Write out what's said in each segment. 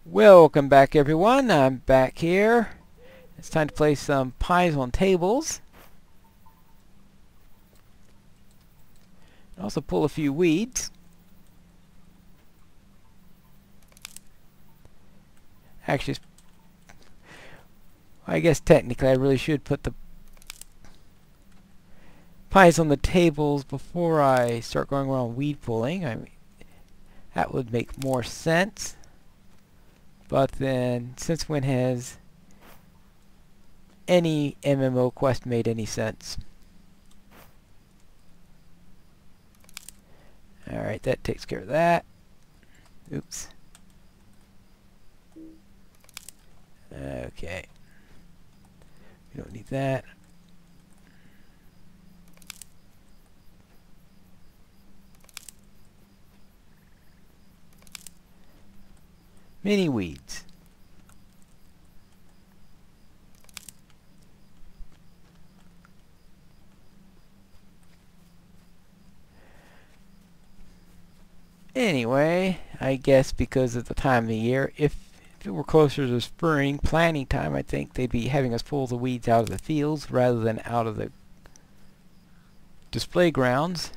Welcome back, everyone. I'm back here. It's time to play some pies on tables. Also pull a few weeds. Actually, I guess technically I really should put the pies on the tables before I start going around weed pulling. I mean, that would make more sense. But then, since when has any MMO quest made any sense? Alright, that takes care of that. Oops. Okay. We don't need that. Mini weeds. Anyway, I guess because of the time of the year, if it were closer to spring planting time, I think they'd be having us pull the weeds out of the fields rather than out of the display grounds.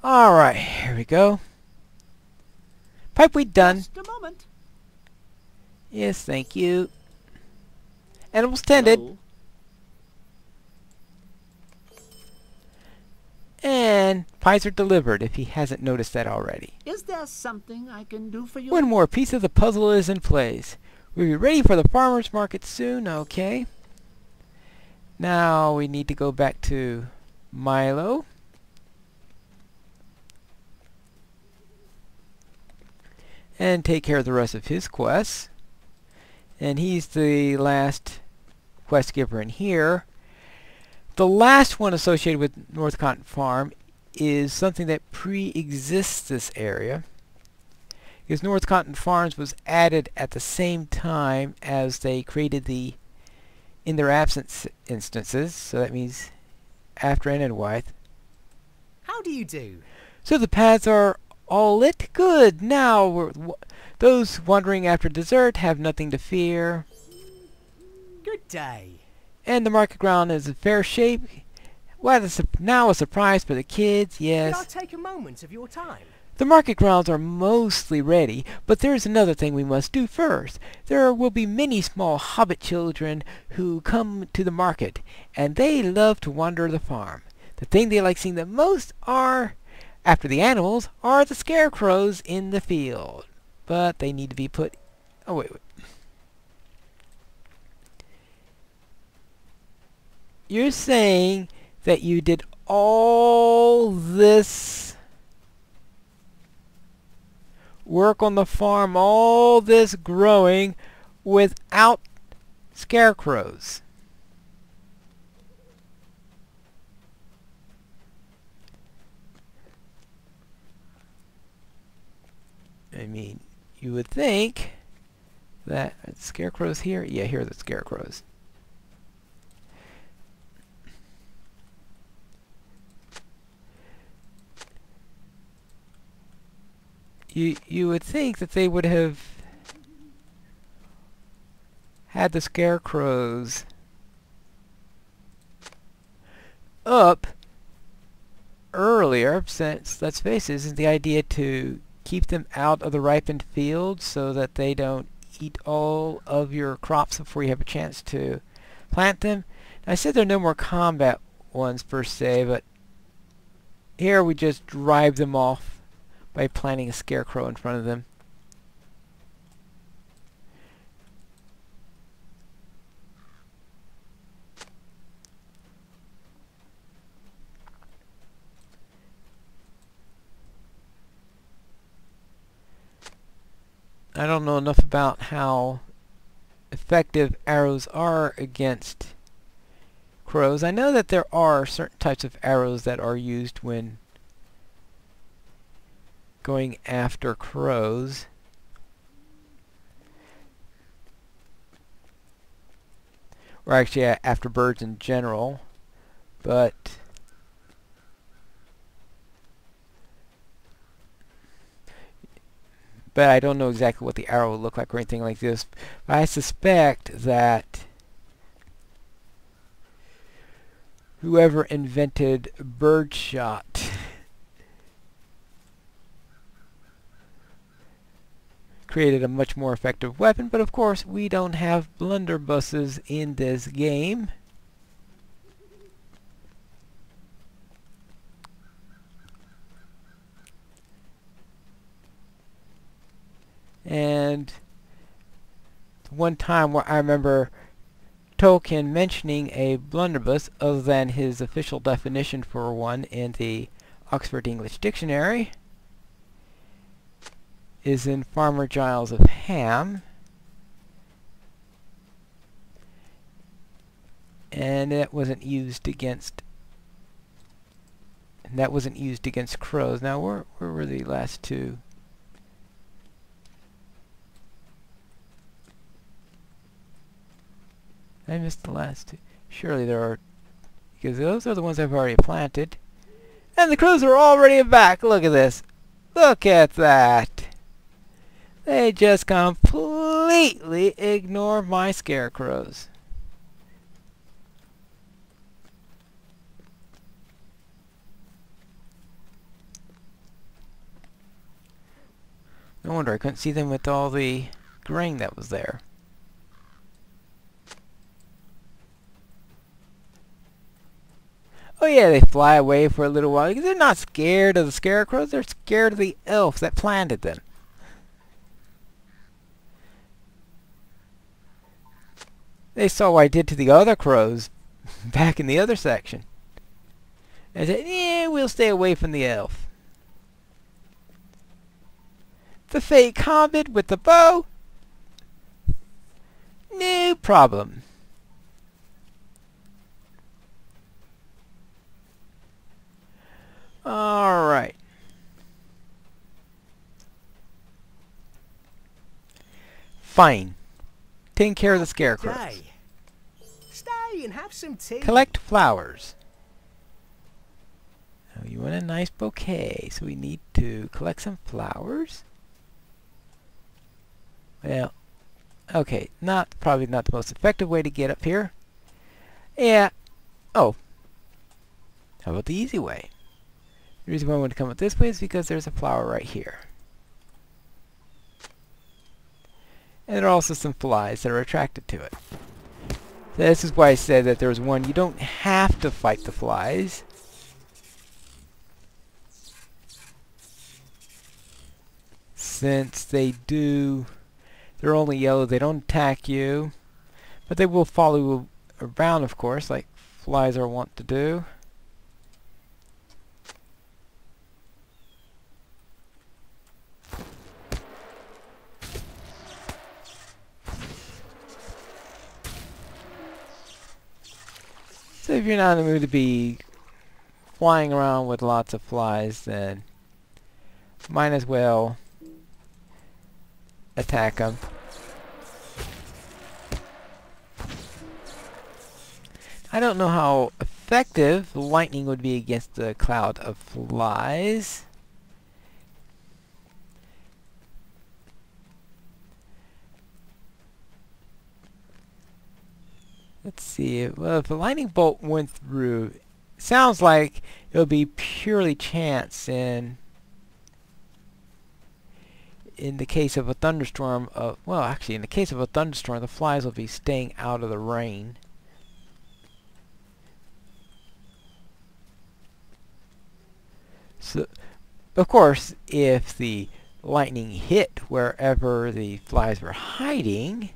Alright, here we go. Pipeweed done. Just a moment. Yes, thank you. Animals tended. Hello? And pies are delivered, if he hasn't noticed that already. Is there something I can do for you? One more piece of the puzzle is in place. We'll be ready for the farmer's market soon, okay? Now we need to go back to Milo. And take care of the rest of his quests. And he's the last quest giver in here. The last one associated with North Cotton Farm is something that pre-exists this area. Because North Cotton Farms was added at the same time as they created the in their absence instances. So that means after N and Wythe. How do you do? So the paths are all lit. Good. Now those wandering after dessert have nothing to fear. Good day. And the market ground is in fair shape. Well, now a surprise for the kids, yes. Could I take a moment of your time? The market grounds are mostly ready, but there's another thing we must do first. There will be many small hobbit children who come to the market, and they love to wander the farm. The thing they like seeing the most are, after the animals, are the scarecrows in the field. But they need to be put... Oh, wait. You're saying that you did all this work on the farm, all this growing, without scarecrows. I mean, you would think that scarecrows here? Yeah, here are the scarecrows. You would think that they would have had the scarecrows up earlier, since, let's face it, isn't the idea to keep them out of the ripened fields so that they don't eat all of your crops before you have a chance to plant them? Now, I said there are no more combat ones per se, but here we just drive them off by planting a scarecrow in front of them. I don't know enough about how effective arrows are against crows. I know that there are certain types of arrows that are used when going after crows. or actually after birds in general, but I don't know exactly what the arrow will look like or anything like this. But I suspect that whoever invented birdshot created a much more effective weapon, but of course we don't have blunderbusses in this game. And one time where I remember Tolkien mentioning a blunderbuss other than his official definition for one in the Oxford English Dictionary is in Farmer Giles of Ham, and that wasn't used against crows. Now where were the last two? I missed the last two. Surely there are, because those are the ones I've already planted. And the crows are already back. Look at this. Look at that. They just completely ignore my scarecrows. No wonder I couldn't see them with all the grain that was there. Oh yeah, they fly away for a little while because they're not scared of the scarecrows, they're scared of the elves that planted them. They saw what I did to the other crows back in the other section. And said, yeah, we'll stay away from the elf. The fake combat with the bow? No problem. Alright. Fine. Taking care of the scarecrows. Day. Stay and have some tea. Collect flowers. Oh, you want a nice bouquet, so we need to collect some flowers? Well, okay, probably not the most effective way to get up here. Yeah. Oh. How about the easy way? The reason why I want to come up this way is because there's a flower right here. And there are also some flies that are attracted to it. So this is why I said that there was one. You don't have to fight the flies. Since they're only yellow, they don't attack you. But they will follow you around, of course, like flies are wont to do. So if you're not in the mood to be flying around with lots of flies, then might as well attack them. I don't know how effective lightning would be against a cloud of flies. Let's see. Well, if a lightning bolt went through, it sounds like it'll be purely chance in the case of a thunderstorm. Well, actually, in the case of a thunderstorm, the flies will be staying out of the rain. So, of course, if the lightning hit wherever the flies were hiding,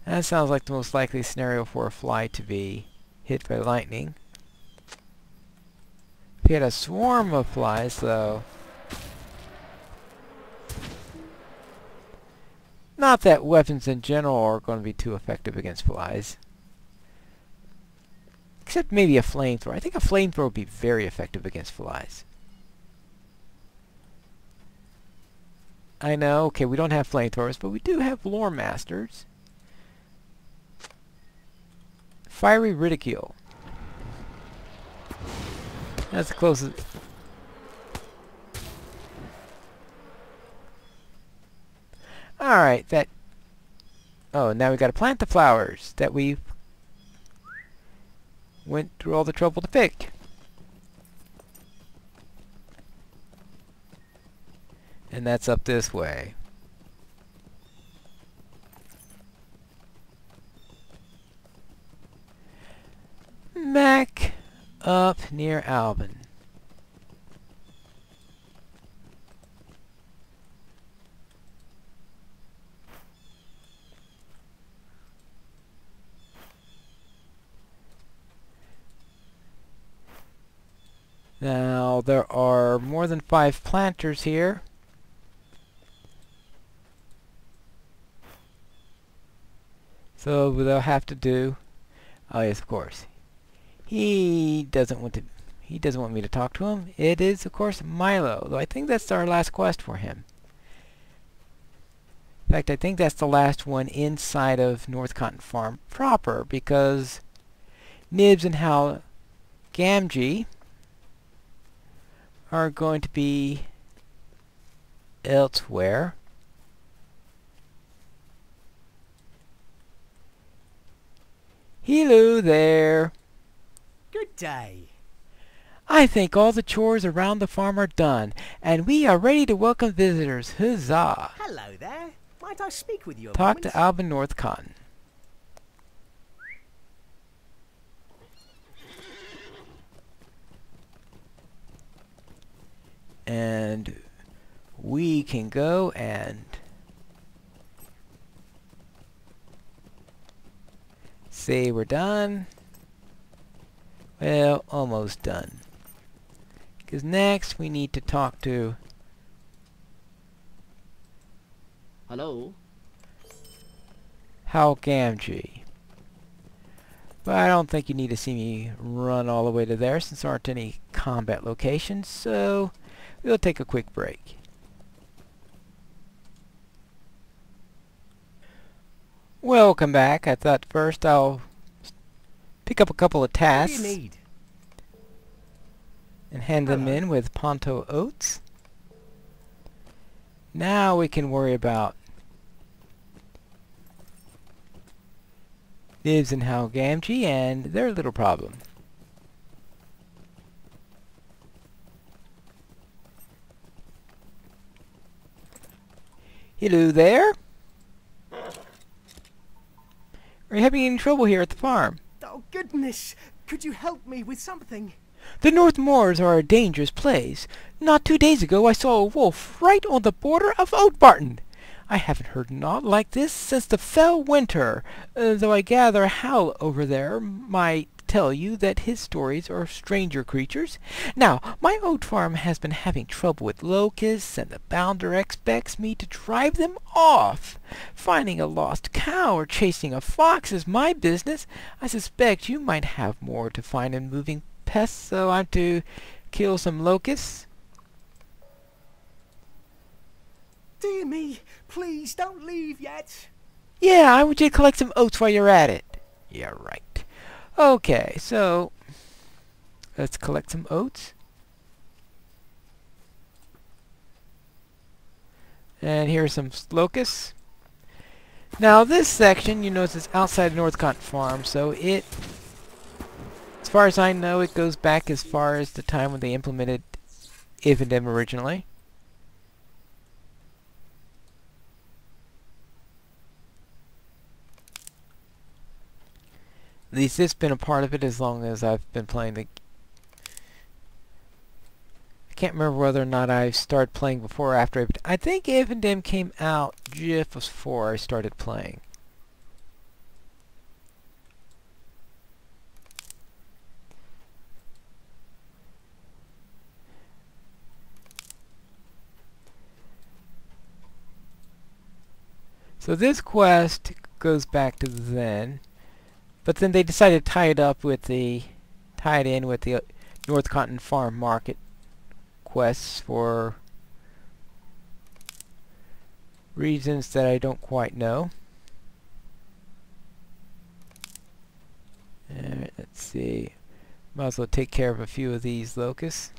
that sounds like the most likely scenario for a fly to be hit by lightning. If you had a swarm of flies, though, not that weapons in general are going to be too effective against flies. Except maybe a flamethrower. I think a flamethrower would be very effective against flies. I know, okay, we don't have flamethrowers, but we do have lore masters. Fiery ridicule. That's the closest. Alright, that... Oh, now we gotta plant the flowers that we went through all the trouble to pick. And that's up this way. Back up near Alban. Now, there are more than 5 planters here. So they'll have to do... Oh yes, of course. He doesn't want me to talk to him. It is, of course, Milo. Though I think that's our last quest for him. In fact, I think that's the last one inside of North Cotton Farm proper, because Nibs and Hal Gamgee are going to be elsewhere. Hello there. Good day. I think all the chores around the farm are done, and we are ready to welcome visitors. Huzzah! Hello there. Might I speak with you a Talk moment? to Alban North Cotton. And we can go and say we're done. Well, almost done. Because next we need to talk to Hello? Hal Gamgee. But I don't think you need to see me run all the way to there since there aren't any combat locations, so we'll take a quick break. Welcome back. I thought first I'll pick up a couple of What do tasks you need? and hand them Hello. in with Ponto Oats. Now we can worry about Nibs and Hal Gamgee and their little problem. Hello there. Are you having any trouble here at the farm? Oh, goodness. Could you help me with something? The North Moors are a dangerous place. Not 2 days ago I saw a wolf right on the border of Oatbarton. I haven't heard naught like this since the fell winter, though I gather Hal over there might tell you that his stories are stranger creatures. Now, my oat farm has been having trouble with locusts, and the bounder expects me to drive them off. Finding a lost cow or chasing a fox is my business. I suspect you might have more to find in moving pests, so I'm to kill some locusts. Dear me, please don't leave yet. Yeah, I want you to collect some oats while you're at it. Yeah, right. Okay, so let's collect some oats. And here are some locusts. Now this section, you notice, is outside of North Cotton Farm, so it, as far as I know, it goes back as far as the time when they implemented Ivendem originally. At least it's been a part of it as long as I've been playing the... I can't remember whether or not I started playing before or after. I think Ivendem came out just before I started playing. So this quest goes back to then. But then they decided to tie it in with the North Cotton Farm Market quests for reasons that I don't quite know. see. Might as well take care of a few of these locusts.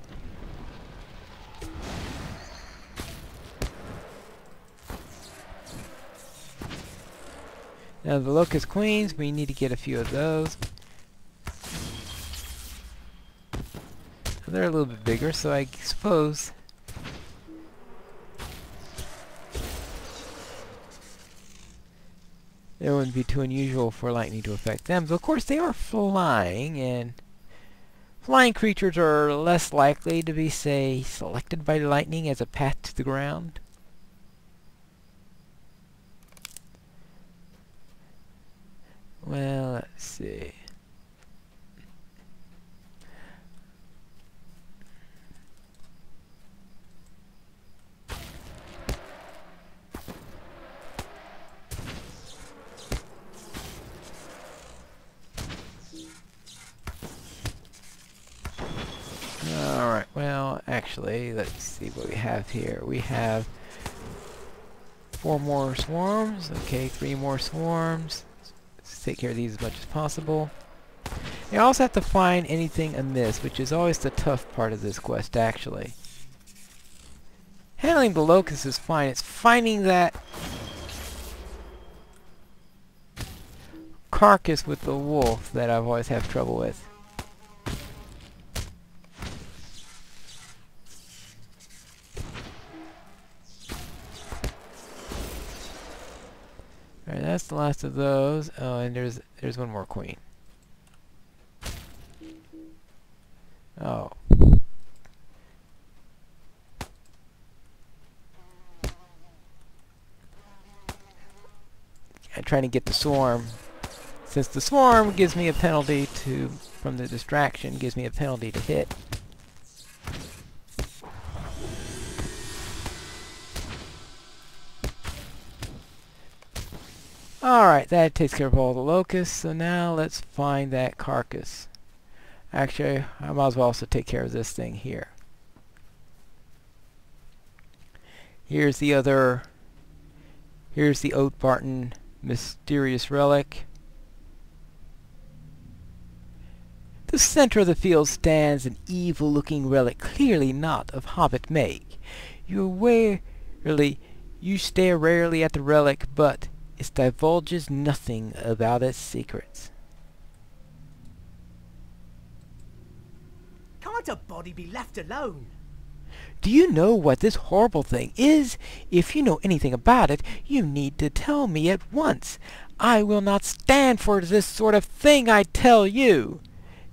Now the locust queens, we need to get a few of those. They're a little bit bigger, so I suppose it wouldn't be too unusual for lightning to affect them. But of course they are flying, and flying creatures are less likely to be, say, selected by lightning as a path to the ground. Well, let's see. Alright, well, actually, let's see what we have here. We have 4 more swarms. Okay, 3 more swarms. Let's take care of these as much as possible. You also have to find anything amiss, which is always the tough part of this quest, actually. Handling the locust is fine. It's finding that carcass with the wolf that I've always had trouble with. Alright, that's the last of those. Oh, and there's one more queen. Oh. I'm trying to get the swarm. Since the swarm gives me a penalty to, from the distraction, gives me a penalty to hit. Alright, that takes care of all the locusts, so now let's find that carcass. Actually, I might as well also take care of this thing here. Here's the Oat Barton mysterious relic. The center of the field stands an evil-looking relic, clearly not of hobbit make. You stare rarely at the relic, but it divulges nothing about its secrets. Can't a body be left alone? Do you know what this horrible thing is? If you know anything about it, you need to tell me at once. I will not stand for this sort of thing, I tell you.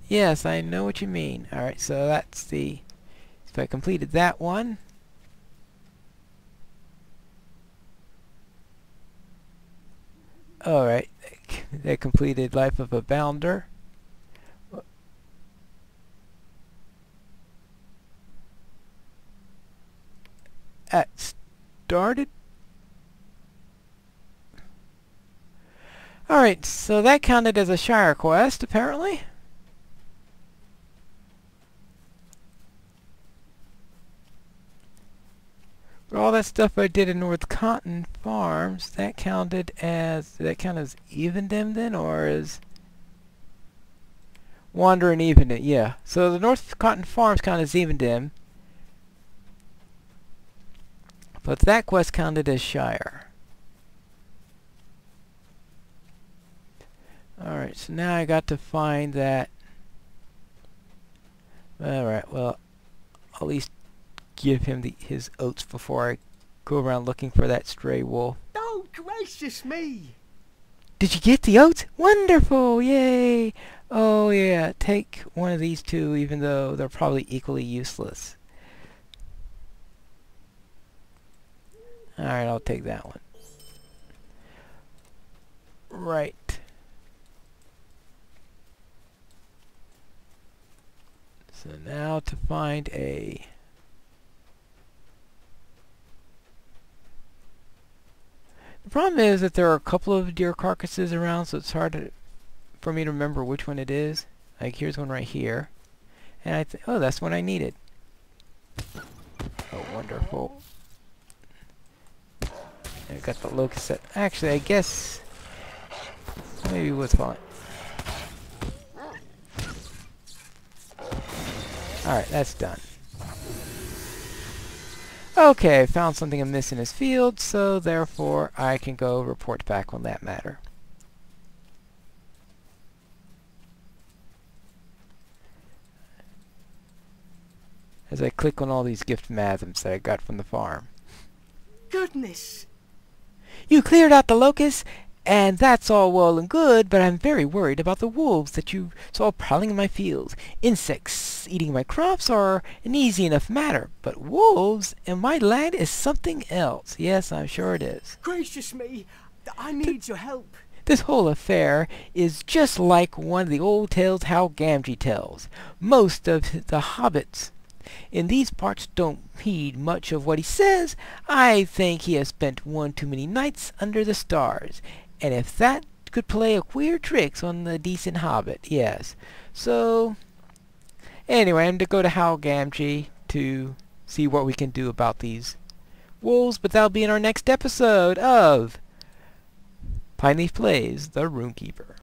Yes, I know what you mean. Alright, so that's the... If I completed that one... Alright, that completed Life of a Bounder. That started. Alright, so that counted as a Shire quest, apparently. For all that stuff I did in North Cotton Farms, that counted as... Did that count as Evendom then, or as... Wandering Evendom, yeah. So the North Cotton Farms count as Evendom. But that quest counted as Shire. Alright, so now I got to find that... Alright, well, I'll at least give him his oats before I go around looking for that stray wolf. Oh, gracious me! Did you get the oats? Wonderful! Yay! Oh yeah, take one of these two, even though they're probably equally useless. Alright, I'll take that one. Right. So now to find a... The problem is that there are a couple of deer carcasses around, so it's hard for me to remember which one it is. Like, here's one right here. And oh, that's one I needed. Oh, wonderful. I got the locust set. Actually, I guess maybe it was fine. Alright, that's done. Okay, I found something amiss in his field, so therefore I can go report back on that matter. As I click on all these gift masms that I got from the farm. Goodness. You cleared out the locusts, and that's all well and good, but I'm very worried about the wolves that you saw prowling in my fields. Insects eating my crops are an easy enough matter, but wolves in my land is something else. Yes, I'm sure it is. Gracious me. I need your help. This whole affair is just like one of the old tales Hal Gamgee tells. Most of the hobbits in these parts don't heed much of what he says. I think he has spent one too many nights under the stars. And if that could play a queer tricks on the decent hobbit, yes. So, anyway, I'm to go to Hal Gamgee to see what we can do about these wolves, but that'll be in our next episode of Pineleaf Plays the Rune-keeper.